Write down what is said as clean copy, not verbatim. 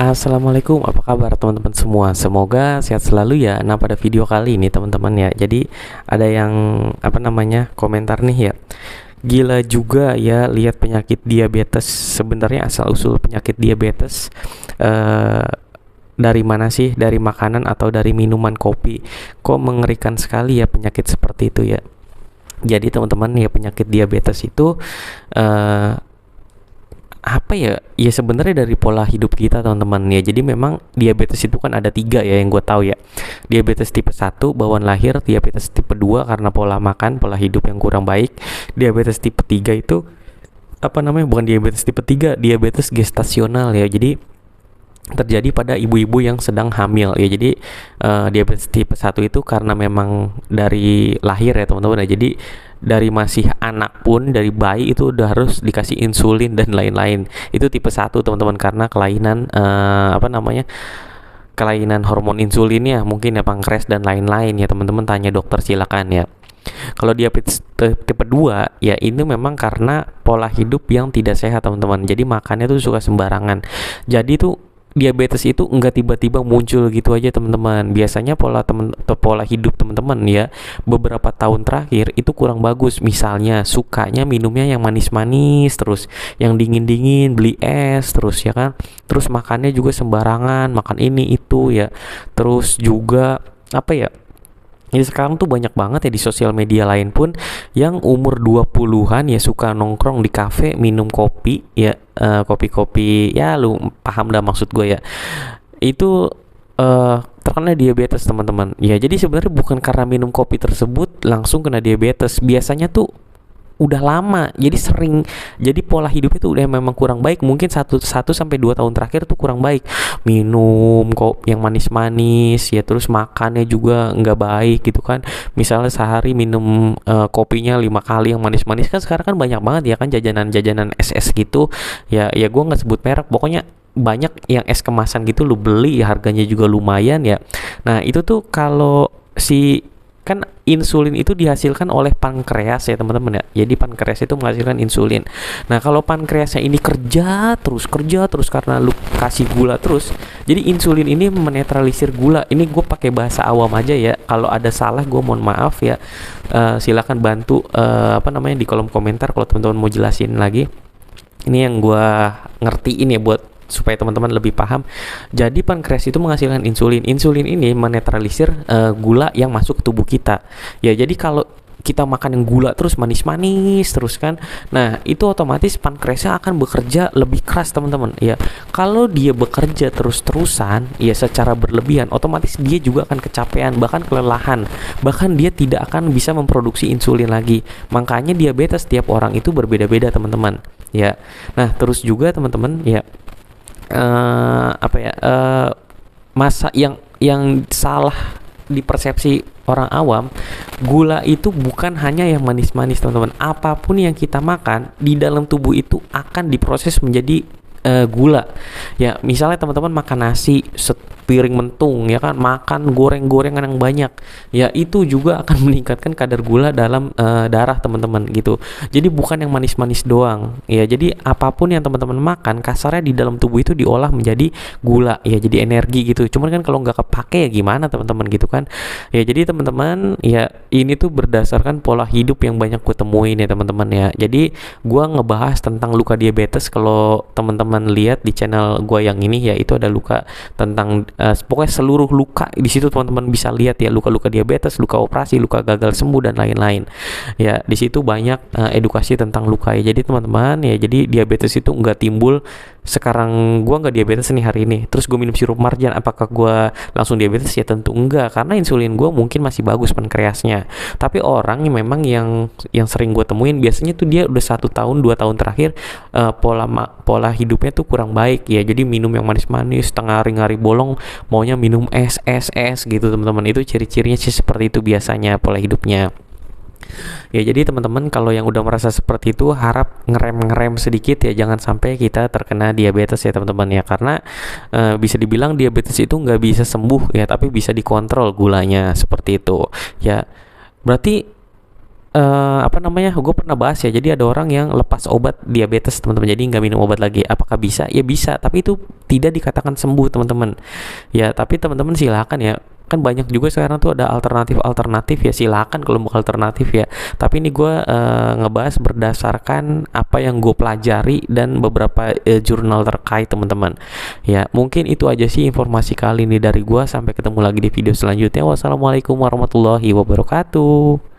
Assalamualaikum, apa kabar teman-teman semua? Semoga sehat selalu ya. Nah, pada video kali ini teman-teman ya, jadi ada yang komentar nih ya. Gila juga ya lihat penyakit diabetes. Sebenarnya asal usul penyakit diabetes eh, dari mana sih? Dari makanan atau dari minuman kopi? Kok mengerikan sekali ya penyakit seperti itu ya. Jadi teman-teman ya, penyakit diabetes itu eh, apa ya, ya sebenarnya dari pola hidup kita teman-teman ya. Jadi memang diabetes itu kan ada tiga ya yang gue tahu ya. Diabetes tipe satu bawaan lahir, diabetes tipe 2 karena pola makan, pola hidup yang kurang baik. Diabetes tipe 3 itu bukan diabetes tipe 3, diabetes gestasional ya. Jadi terjadi pada ibu-ibu yang sedang hamil ya. Jadi diabetes tipe satu itu karena memang dari lahir ya teman-teman ya. Jadi dari masih anak pun, dari bayi itu udah harus dikasih insulin dan lain-lain. Itu tipe satu teman-teman, karena kelainan kelainan hormon insulinnya mungkin ya, pankreas dan lain-lain ya. Teman-teman tanya dokter silakan ya. Kalau diabetes tipe 2 ya, ini memang karena pola hidup yang tidak sehat teman-teman. Jadi makannya tuh suka sembarangan. Jadi tuh diabetes itu enggak tiba-tiba muncul gitu aja teman-teman. Biasanya pola hidup teman-teman ya beberapa tahun terakhir itu kurang bagus. Misalnya sukanya minumnya yang manis-manis terus, yang dingin-dingin, beli es terus ya kan. Terus makannya juga sembarangan, makan ini itu ya. Terus juga jadi sekarang tuh banyak banget ya di sosial media lain pun yang umur 20-an ya suka nongkrong di kafe minum kopi ya, kopi-kopi ya, lu paham dah maksud gue ya. Itu terkena diabetes teman-teman. Ya jadi sebenarnya bukan karena minum kopi tersebut langsung kena diabetes. Biasanya tuh udah lama, jadi sering, jadi pola hidup itu udah memang kurang baik. Mungkin satu sampai 2 tahun terakhir tuh kurang baik, minum kok yang manis-manis ya, terus makannya juga nggak baik gitu kan. Misalnya sehari minum kopinya 5 kali yang manis-manis. Kan sekarang kan banyak banget ya kan jajanan-jajanan es gitu ya. Ya gue nggak sebut merek, pokoknya banyak yang es kemasan gitu lu beli, harganya juga lumayan ya. Nah itu tuh kalau si kan insulin itu dihasilkan oleh pankreas ya teman-teman ya. Jadi pankreas itu menghasilkan insulin. Nah kalau pankreasnya ini kerja terus karena lu kasih gula terus, jadi insulin ini menetralisir gula. Ini gue pakai bahasa awam aja ya, kalau ada salah gue mohon maaf ya. Silakan bantu di kolom komentar kalau teman-teman mau jelasin lagi. Ini yang gue ngertiin ya, buat supaya teman-teman lebih paham. Jadi pankreas itu menghasilkan insulin. Insulin ini menetralisir gula yang masuk ke tubuh kita. Ya, jadi kalau kita makan yang gula terus, manis-manis terus kan, nah itu otomatis pankreasnya akan bekerja lebih keras teman-teman ya. Kalau dia bekerja terus-terusan ya secara berlebihan, otomatis dia juga akan kecapean, bahkan kelelahan, bahkan dia tidak akan bisa memproduksi insulin lagi. Makanya diabetes tiap orang itu berbeda-beda teman-teman ya. Nah terus juga teman-teman ya, masa yang salah di persepsi orang awam, gula itu bukan hanya yang manis-manis teman-teman. Apapun yang kita makan di dalam tubuh itu akan diproses menjadi gula ya. Misalnya teman-teman makan nasi sepiring mentung ya kan, makan goreng-gorengan yang banyak ya, itu juga akan meningkatkan kadar gula dalam darah teman-teman gitu. Jadi bukan yang manis-manis doang ya. Jadi apapun yang teman-teman makan, kasarnya di dalam tubuh itu diolah menjadi gula ya, jadi energi gitu. Cuman kan kalau nggak kepake ya gimana teman-teman gitu kan ya. Jadi teman-teman ya, ini tuh berdasarkan pola hidup yang banyak gue temuin ya teman-teman ya. Jadi gue ngebahas tentang luka diabetes. Kalau teman-teman lihat di channel gue yang ini ya, itu ada luka tentang pokoknya seluruh luka di situ teman-teman bisa lihat ya, luka-luka diabetes, luka operasi, luka gagal sembuh dan lain-lain ya. Di situ banyak edukasi tentang luka ya. Jadi teman-teman ya, jadi diabetes itu nggak timbul sekarang gue nggak diabetes nih hari ini terus gue minum sirup marjan, apakah gue langsung diabetes? Ya tentu enggak, karena insulin gue mungkin masih bagus pankreasnya. Tapi orang yang memang yang sering gue temuin biasanya tuh dia udah 1 tahun 2 tahun terakhir pola hidupnya tuh kurang baik ya. Jadi minum yang manis-manis, tengah hari bolong maunya minum es gitu teman-teman. Itu ciri-cirinya sih seperti itu biasanya pola hidupnya ya. Jadi teman-teman kalau yang udah merasa seperti itu, harap ngerem sedikit ya, jangan sampai kita terkena diabetes ya teman-teman ya. Karena bisa dibilang diabetes itu nggak bisa sembuh ya, tapi bisa dikontrol gulanya seperti itu ya. Berarti apa namanya, gue pernah bahas ya, jadi ada orang yang lepas obat diabetes teman-teman, jadi nggak minum obat lagi. Apakah bisa? Ya bisa, tapi itu tidak dikatakan sembuh teman-teman ya. Tapi teman-teman silakan ya, kan banyak juga sekarang tuh ada alternatif ya, silakan kalau mau alternatif ya. Tapi ini gue ngebahas berdasarkan apa yang gue pelajari dan beberapa jurnal terkait teman-teman ya. Mungkin itu aja sih informasi kali ini dari gue. Sampai ketemu lagi di video selanjutnya. Wassalamualaikum warahmatullahi wabarakatuh.